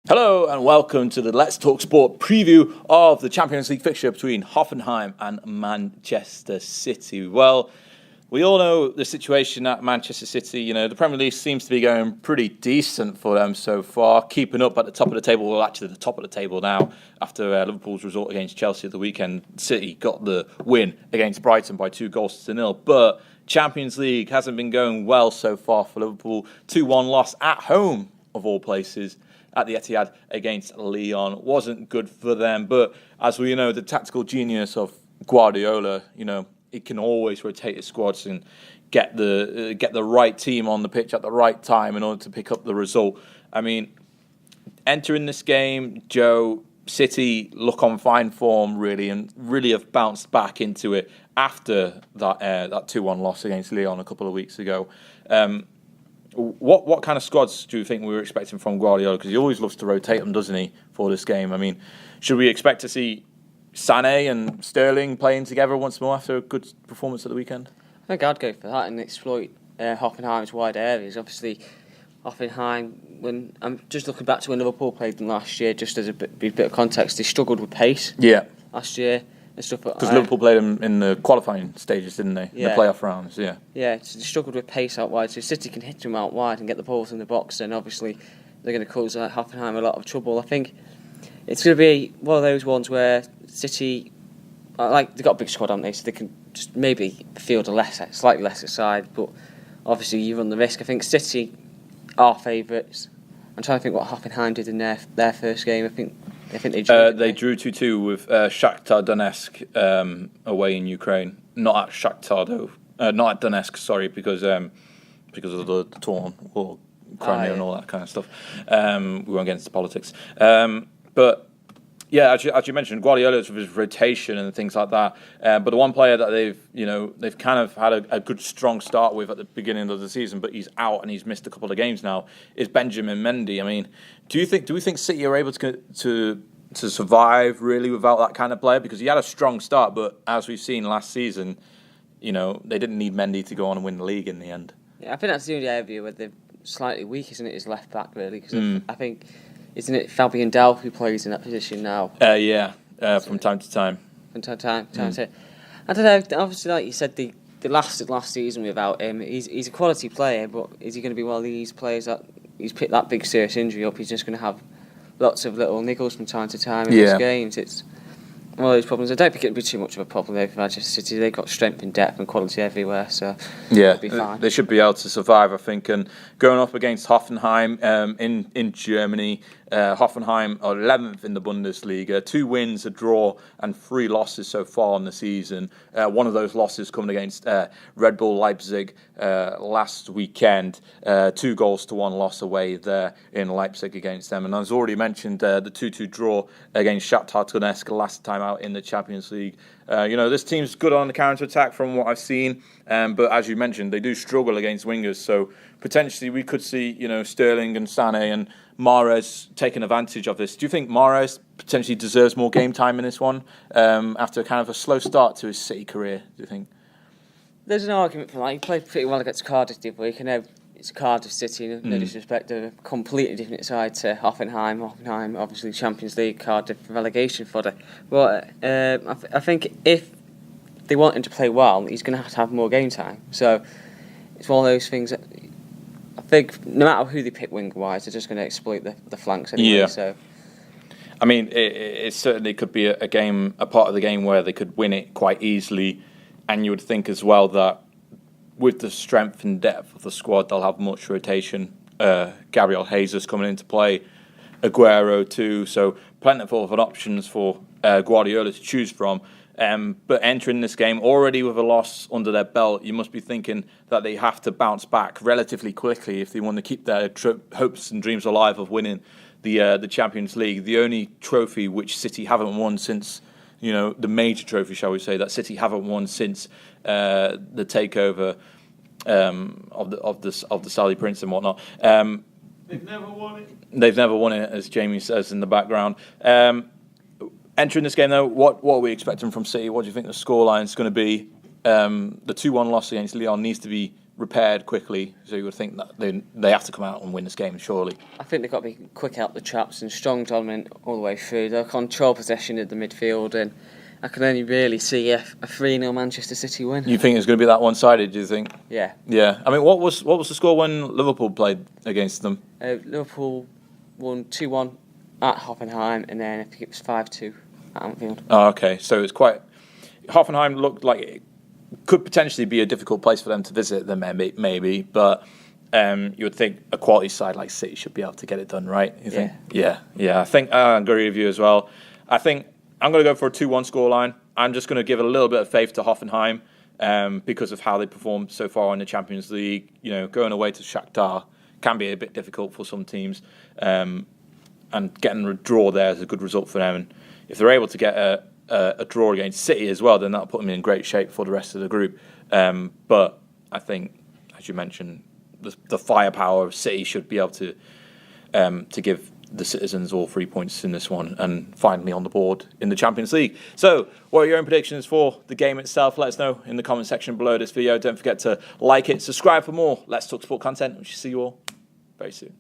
Hello and welcome to the Let's Talk Sport preview of the Champions League fixture between Hoffenheim and Manchester City. Well, we all know the situation at Manchester City. You know, the Premier League seems to be going pretty decent for them so far, keeping up at the top of the table. Well, actually, the top of the table now after Liverpool's result against Chelsea at the weekend. City got the win against Brighton by 2-0, but Champions League hasn't been going well so far for Liverpool. 2-1 loss at home, of all places, at the Etihad against Lyon. Wasn't good for them, but as we know, the tactical genius of Guardiola, you know, it can always rotate his squads and get the right team on the pitch at the right time in order to pick up the result. I mean, entering this game, Joe, City look on fine form really, and really have bounced back into it after that 2-1 loss against Lyon a couple of weeks ago. What kind of squads do you think we were expecting from Guardiola? Because he always loves to rotate them, doesn't he, for this game? I mean, should we expect to see Sané and Sterling playing together once more after a good performance at the weekend? I think I'd go for that and exploit Hoffenheim's wide areas. Obviously, Hoffenheim, when I'm just looking back to when Liverpool played them last year, just as a bit of context, they struggled with pace last year. Because Liverpool played them in the qualifying stages, didn't they? Yeah. In the playoff rounds, yeah. Yeah, so they struggled with pace out wide, so City can hit them out wide and get the balls in the box, and obviously they're going to cause Hoffenheim a lot of trouble. I think it's going to be one of those ones where City, they've got a big squad, haven't they, so they can just maybe field a slightly lesser side, but obviously you run the risk. I think City are favourites. I'm trying to think what Hoffenheim did in their first game. I think they drew 2-2 with Shakhtar Donetsk away in Ukraine. Not at Shakhtar though. Not at Donetsk, sorry, because of the torn war, Crimea and all that kind of stuff. We won't get into politics. But yeah, as you mentioned, Guardiola's with his rotation and things like that. But the one player that they've kind of had a good strong start with at the beginning of the season, but he's out and he's missed a couple of games now, is Benjamin Mendy. I mean, do we think City are able to survive really without that kind of player? Because he had a strong start, but as we've seen last season, you know, they didn't need Mendy to go on and win the league in the end. Yeah, I think that's the only area where they're slightly weak, isn't it? Is left back really? Because I think. Isn't it Fabian Delph who plays in that position now? From time to time. From time to time. I don't know. Obviously, like you said, they lasted last season without him. He's a quality player, but is he going to be one of these players that he's picked that big serious injury up? He's just going to have lots of little niggles from time to time in his games. It's one of those problems. I don't think it'd be too much of a problem though for Manchester City. They've got strength and depth and quality everywhere, so they'll be fine. They should be able to survive, I think. And going up against Hoffenheim in Germany, Hoffenheim are 11th in the Bundesliga, 2 wins, a draw, and 3 losses so far in the season. One of those losses coming against Red Bull Leipzig last weekend, 2-1 loss away there in Leipzig against them. And as already mentioned, the 2-2 draw against Shakhtar Donetsk last time out in the Champions League. This team's good on the counter-attack from what I've seen, but as you mentioned, they do struggle against wingers, so potentially we could see, Sterling and Sané and Mahrez taking advantage of this. Do you think Mahrez potentially deserves more game time in this one after kind of a slow start to his City career, do you think? There's an argument for that. He played pretty well against Cardiff the other week. I know it's Cardiff City, no disrespect, they're a completely different side to Hoffenheim. Hoffenheim, obviously Champions League, Cardiff relegation fodder. But I think if they want him to play well, he's going to have more game time. So it's one of those things that I think no matter who they pick winger-wise, they're just going to exploit the flanks anyway. Yeah. So. I mean, it certainly could be a part of the game where they could win it quite easily, and you would think as well that with the strength and depth of the squad, they'll have much rotation. Gabriel Jesus coming into play, Aguero too, so plentiful of options for Guardiola to choose from. But entering this game already with a loss under their belt, you must be thinking that they have to bounce back relatively quickly if they want to keep their hopes and dreams alive of winning the Champions League. The only trophy which City haven't won since, the major trophy, shall we say, that City haven't won since the takeover of the Saudi Prince and whatnot. They've never won it. They've never won it, as Jamie says in the background. Entering this game, though, what are we expecting from City? What do you think the scoreline is going to be? The 2-1 loss against Lyon needs to be repaired quickly. So you would think that they have to come out and win this game, surely. I think they've got to be quick out the traps and strong dominant all the way through. They'll control possession at the midfield, and I can only really see a 3-0 Manchester City win. You think it's going to be that one-sided, do you think? Yeah. Yeah. I mean, what was the score when Liverpool played against them? Liverpool won 2-1 at Hoffenheim, and then I think it was 5-2 at Anfield. Oh, okay. So it's quite... Hoffenheim looked like it could potentially be a difficult place for them to visit, then maybe, but you would think a quality side like City should be able to get it done, right? You think? Yeah. I think I agree with you as well. I think I'm going to go for a 2-1 scoreline. I'm just going to give a little bit of faith to Hoffenheim because of how they performed so far in the Champions League. You know, going away to Shakhtar can be a bit difficult for some teams, and getting a draw there is a good result for them. And if they're able to get a draw against City as well, then that'll put them in great shape for the rest of the group. But I think, as you mentioned, the firepower of City should be able to give the citizens all 3 points in this one and finally on the board in the Champions League. So, what are your own predictions for the game itself? Let us know in the comment section below this video. Don't forget to like it, subscribe for more Let's Talk Sport content. We shall see you all very soon.